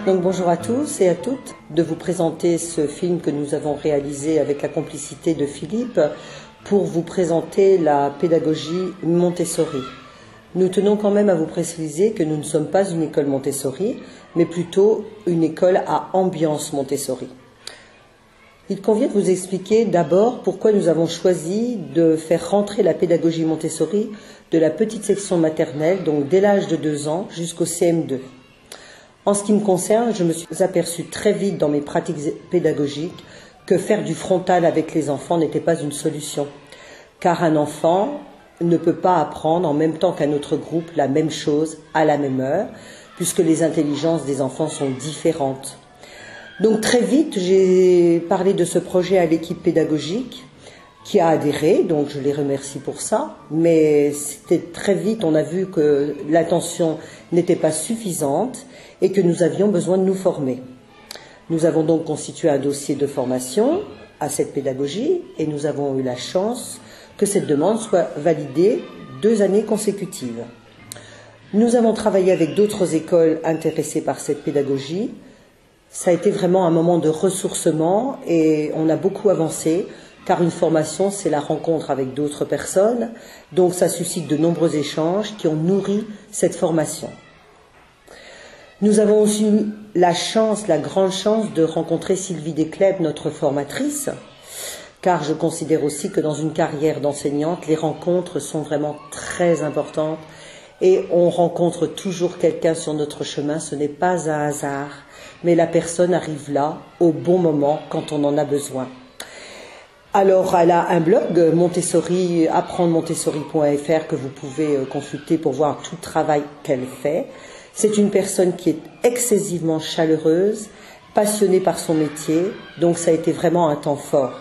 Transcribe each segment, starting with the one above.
Donc bonjour à tous et à toutes, de vous présenter ce film que nous avons réalisé avec la complicité de Philippe pour vous présenter la pédagogie Montessori. Nous tenons quand même à vous préciser que nous ne sommes pas une école Montessori, mais plutôt une école à ambiance Montessori. Il convient de vous expliquer d'abord pourquoi nous avons choisi de faire rentrer la pédagogie Montessori de la petite section maternelle, donc dès l'âge de 2 ans jusqu'au CM2. En ce qui me concerne, je me suis aperçue très vite dans mes pratiques pédagogiques que faire du frontal avec les enfants n'était pas une solution. Car un enfant ne peut pas apprendre en même temps qu'un autre groupe la même chose à la même heure, puisque les intelligences des enfants sont différentes. Donc très vite, j'ai parlé de ce projet à l'équipe pédagogique qui a adhéré, donc je les remercie pour ça, mais c'était très vite, on a vu que l'attention n'était pas suffisante et que nous avions besoin de nous former. Nous avons donc constitué un dossier de formation à cette pédagogie et nous avons eu la chance que cette demande soit validée 2 années consécutives. Nous avons travaillé avec d'autres écoles intéressées par cette pédagogie. Ça a été vraiment un moment de ressourcement et on a beaucoup avancé, car une formation, c'est la rencontre avec d'autres personnes, donc ça suscite de nombreux échanges qui ont nourri cette formation. Nous avons aussi eu la grande chance de rencontrer Sylvie Descleb, notre formatrice, car je considère aussi que dans une carrière d'enseignante, les rencontres sont vraiment très importantes et on rencontre toujours quelqu'un sur notre chemin, ce n'est pas un hasard, mais la personne arrive là, au bon moment, quand on en a besoin. Alors, elle a un blog, Montessori, apprendremontessori.fr, que vous pouvez consulter pour voir tout le travail qu'elle fait. C'est une personne qui est excessivement chaleureuse, passionnée par son métier, donc ça a été vraiment un temps fort.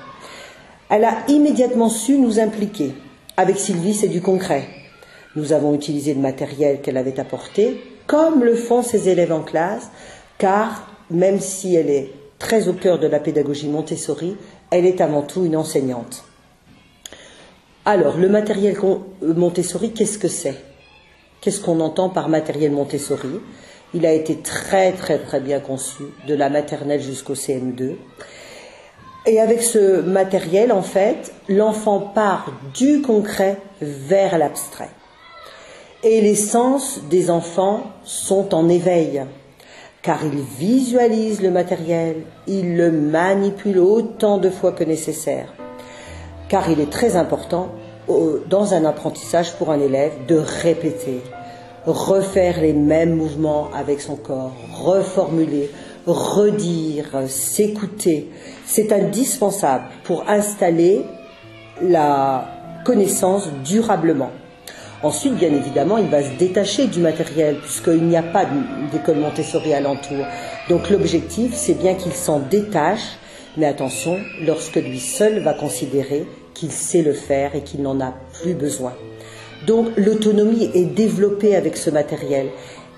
Elle a immédiatement su nous impliquer. Avec Sylvie, c'est du concret. Nous avons utilisé le matériel qu'elle avait apporté, comme le font ses élèves en classe, car même si elle est très au cœur de la pédagogie Montessori, elle est avant tout une enseignante. Alors, le matériel Montessori, qu'est-ce que c'est ? Qu'est-ce qu'on entend par matériel Montessori ? Il a été très bien conçu, de la maternelle jusqu'au CM2. Et avec ce matériel, en fait, l'enfant part du concret vers l'abstrait. Et les sens des enfants sont en éveil, car ils visualisent le matériel, ils le manipulent autant de fois que nécessaire. Car il est très important, dans un apprentissage pour un élève, de répéter, refaire les mêmes mouvements avec son corps, reformuler, redire, s'écouter. C'est indispensable pour installer la connaissance durablement. Ensuite, bien évidemment, il va se détacher du matériel puisqu'il n'y a pas d'école Montessori alentour. Donc l'objectif, c'est bien qu'il s'en détache, mais attention, lorsque lui seul va considérer qu'il sait le faire et qu'il n'en a plus besoin. Donc l'autonomie est développée avec ce matériel.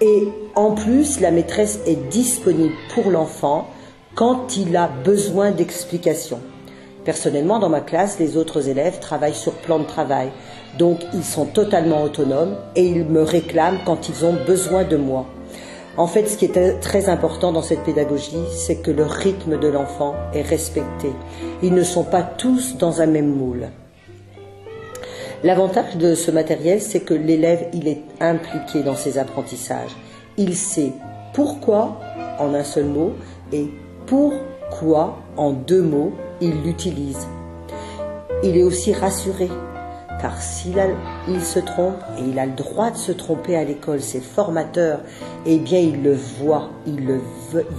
Et en plus, la maîtresse est disponible pour l'enfant quand il a besoin d'explications. Personnellement, dans ma classe, les autres élèves travaillent sur plan de travail. Donc, ils sont totalement autonomes et ils me réclament quand ils ont besoin de moi. En fait, ce qui est très important dans cette pédagogie, c'est que le rythme de l'enfant est respecté. Ils ne sont pas tous dans un même moule. L'avantage de ce matériel, c'est que l'élève, il est impliqué dans ses apprentissages. Il sait pourquoi, en un seul mot, et pourquoi, en 2 mots, il l'utilise. Il est aussi rassuré, car s'il se trompe, et il a le droit de se tromper à l'école, c'est formateur, eh bien il le voit, il le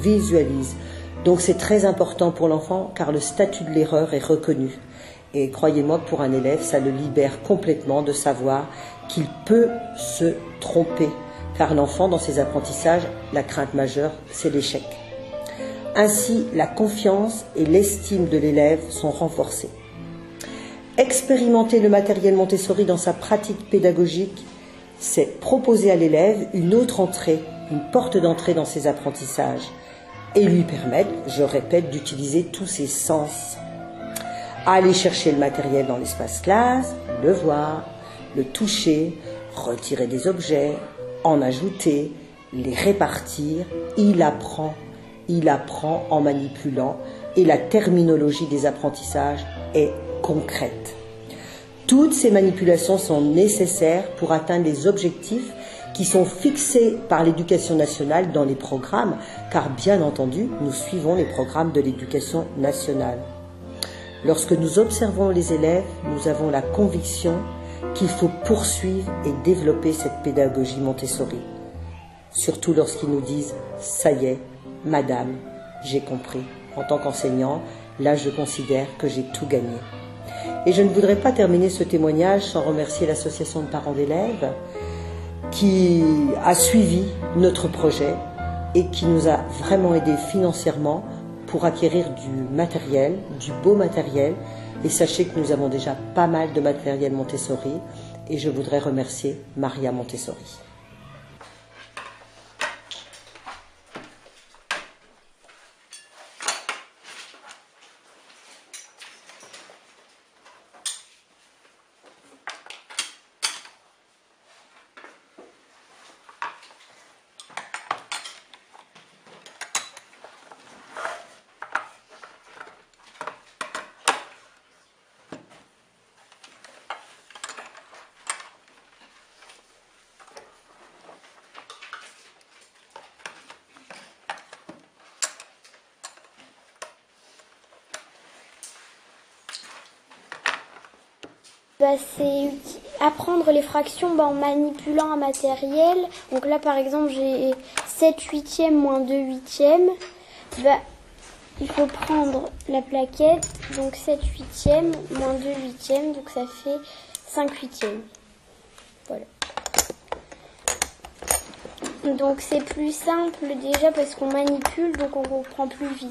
visualise. Donc c'est très important pour l'enfant, car le statut de l'erreur est reconnu. Et croyez-moi que pour un élève, ça le libère complètement de savoir qu'il peut se tromper. Car l'enfant, dans ses apprentissages, la crainte majeure, c'est l'échec. Ainsi, la confiance et l'estime de l'élève sont renforcées. Expérimenter le matériel Montessori dans sa pratique pédagogique, c'est proposer à l'élève une autre entrée, une porte d'entrée dans ses apprentissages et lui permettre, je répète, d'utiliser tous ses sens. Aller chercher le matériel dans l'espace classe, le voir, le toucher, retirer des objets, en ajouter, les répartir, il apprend en manipulant et la terminologie des apprentissages est concrète. Toutes ces manipulations sont nécessaires pour atteindre les objectifs qui sont fixés par l'éducation nationale dans les programmes, car bien entendu, nous suivons les programmes de l'éducation nationale. Lorsque nous observons les élèves, nous avons la conviction qu'il faut poursuivre et développer cette pédagogie Montessori. Surtout lorsqu'ils nous disent « ça y est, madame, j'ai compris ». En tant qu'enseignant, là je considère que j'ai tout gagné. Et je ne voudrais pas terminer ce témoignage sans remercier l'association de parents d'élèves qui a suivi notre projet et qui nous a vraiment aidés financièrement pour acquérir du matériel, du beau matériel. Et sachez que nous avons déjà pas mal de matériel Montessori et je voudrais remercier Maria Montessori. C'est apprendre les fractions en manipulant un matériel. Donc là, par exemple, j'ai 7 huitièmes moins 2 huitièmes. Il faut prendre la plaquette, donc 7 huitièmes moins 2 huitièmes, donc ça fait 5 huitièmes. Voilà. Donc c'est plus simple déjà parce qu'on manipule, donc on comprend plus vite.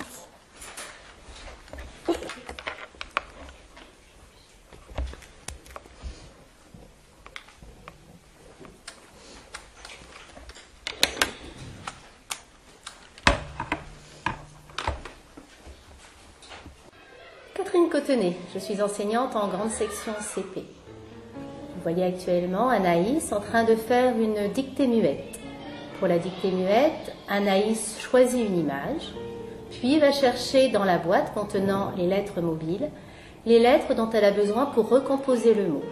Catherine Cotenay, je suis enseignante en grande section CP. Vous voyez actuellement Anaïs en train de faire une dictée muette. Pour la dictée muette, Anaïs choisit une image, puis va chercher dans la boîte contenant les lettres mobiles, les lettres dont elle a besoin pour recomposer le mot.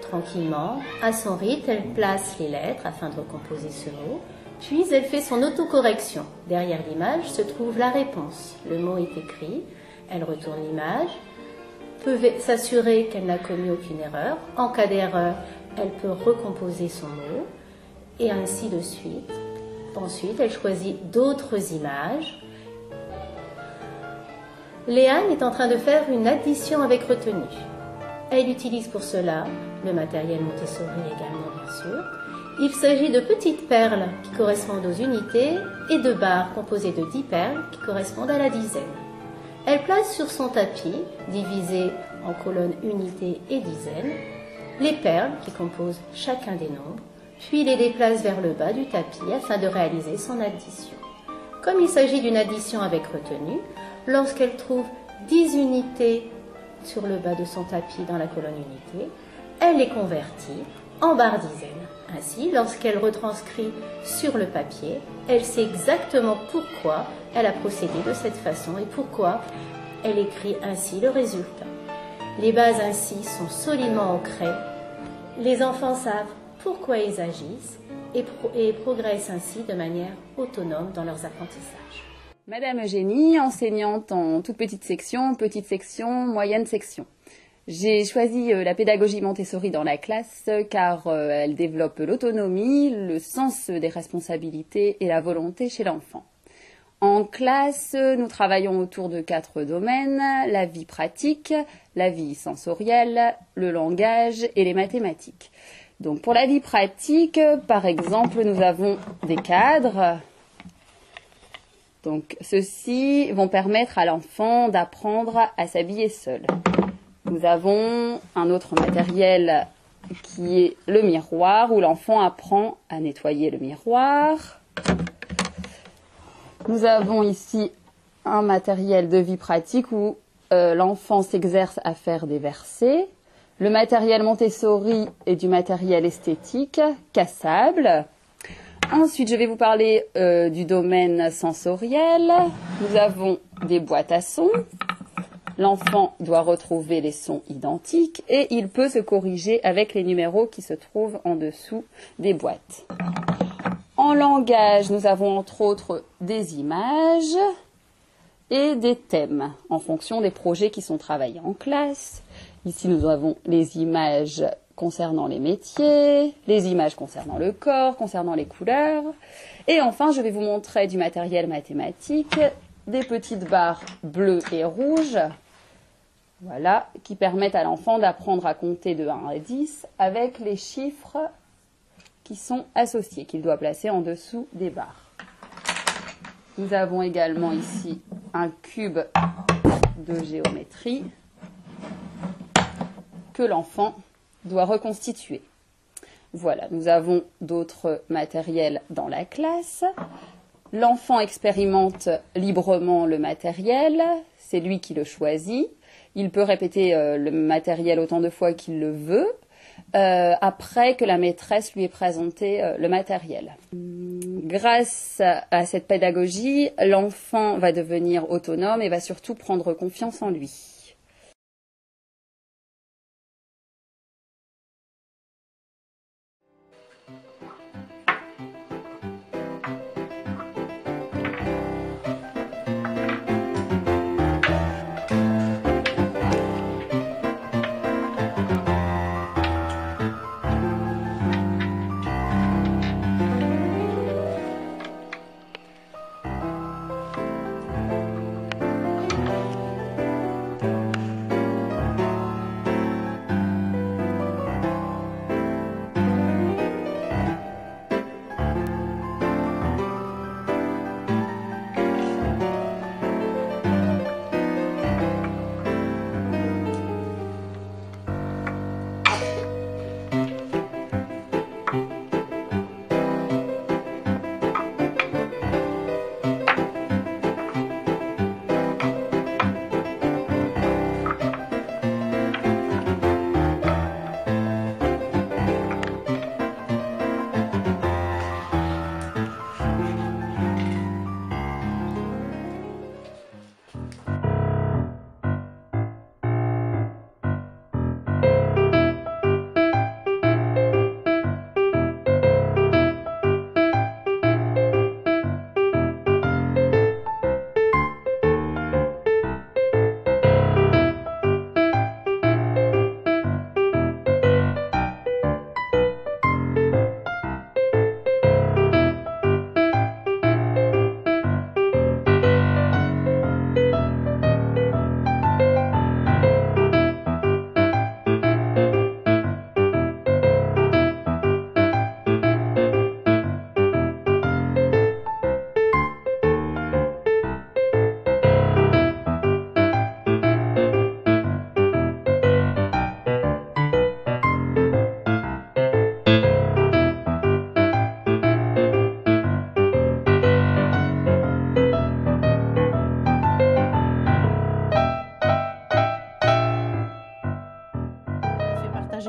Tranquillement, à son rythme, elle place les lettres afin de recomposer ce mot, puis elle fait son autocorrection. Derrière l'image se trouve la réponse. Le mot est écrit. Elle retourne l'image, peut s'assurer qu'elle n'a commis aucune erreur. En cas d'erreur, elle peut recomposer son mot, et ainsi de suite. Ensuite, elle choisit d'autres images. Léane est en train de faire une addition avec retenue. Elle utilise pour cela le matériel Montessori également, bien sûr. Il s'agit de petites perles qui correspondent aux unités et de barres composées de 10 perles qui correspondent à la dizaine. Elle place sur son tapis, divisé en colonnes unités et dizaines, les perles qui composent chacun des nombres, puis les déplace vers le bas du tapis afin de réaliser son addition. Comme il s'agit d'une addition avec retenue, lorsqu'elle trouve 10 unités sur le bas de son tapis dans la colonne unité, elle les convertit en barres dizaines. Ainsi, lorsqu'elle retranscrit sur le papier, elle sait exactement pourquoi elle a procédé de cette façon et pourquoi elle écrit ainsi le résultat. Les bases ainsi sont solidement ancrées. Les enfants savent pourquoi ils agissent et progressent ainsi de manière autonome dans leurs apprentissages. Madame Eugénie, enseignante en toute petite section, moyenne section. J'ai choisi la pédagogie Montessori dans la classe car elle développe l'autonomie, le sens des responsabilités et la volonté chez l'enfant. En classe, nous travaillons autour de 4 domaines, la vie pratique, la vie sensorielle, le langage et les mathématiques. Donc pour la vie pratique, par exemple, nous avons des cadres. Donc ceux-ci vont permettre à l'enfant d'apprendre à s'habiller seul. Nous avons un autre matériel qui est le miroir, où l'enfant apprend à nettoyer le miroir. Nous avons ici un matériel de vie pratique où l'enfant s'exerce à faire des versets. Le matériel Montessori est du matériel esthétique, cassable. Ensuite, je vais vous parler du domaine sensoriel. Nous avons des boîtes à sons. L'enfant doit retrouver les sons identiques et il peut se corriger avec les numéros qui se trouvent en dessous des boîtes. En langage, nous avons entre autres des images et des thèmes en fonction des projets qui sont travaillés en classe. Ici, nous avons les images concernant les métiers, les images concernant le corps, concernant les couleurs. Et enfin, je vais vous montrer du matériel mathématique, des petites barres bleues et rouges, voilà, qui permettent à l'enfant d'apprendre à compter de 1 à 10 avec les chiffres qui sont associés, qu'il doit placer en dessous des barres. Nous avons également ici un cube de géométrie que l'enfant doit reconstituer. Voilà, nous avons d'autres matériels dans la classe. L'enfant expérimente librement le matériel, c'est lui qui le choisit. Il peut répéter le matériel autant de fois qu'il le veut, après que la maîtresse lui ait présenté le matériel. Grâce à cette pédagogie, l'enfant va devenir autonome et va surtout prendre confiance en lui.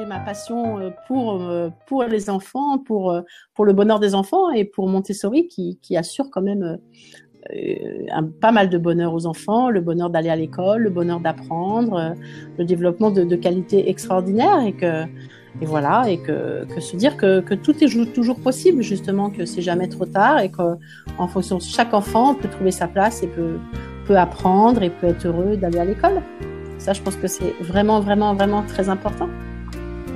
Ma passion pour les enfants, pour le bonheur des enfants et pour Montessori qui assure quand même pas mal de bonheur aux enfants, le bonheur d'aller à l'école, le bonheur d'apprendre, le développement de qualités extraordinaires et que se dire que tout est toujours possible justement, que c'est jamais trop tard et qu'en fonction de chaque enfant peut trouver sa place et peut apprendre et peut être heureux d'aller à l'école. Ça, je pense que c'est vraiment, vraiment, vraiment très important.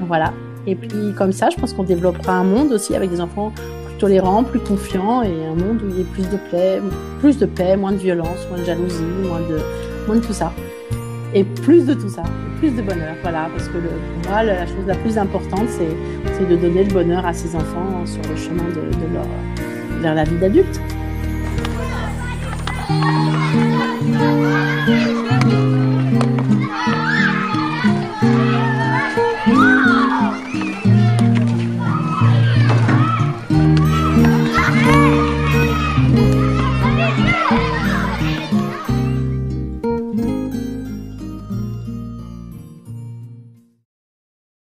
Voilà. Et puis, comme ça, je pense qu'on développera un monde aussi avec des enfants plus tolérants, plus confiants et un monde où il y ait plus de paix, moins de violence, moins de jalousie, moins de tout ça. Et plus de tout ça, plus de bonheur. Voilà. Parce que pour moi, la chose la plus importante, c'est de donner le bonheur à ces enfants sur le chemin vers la vie d'adulte.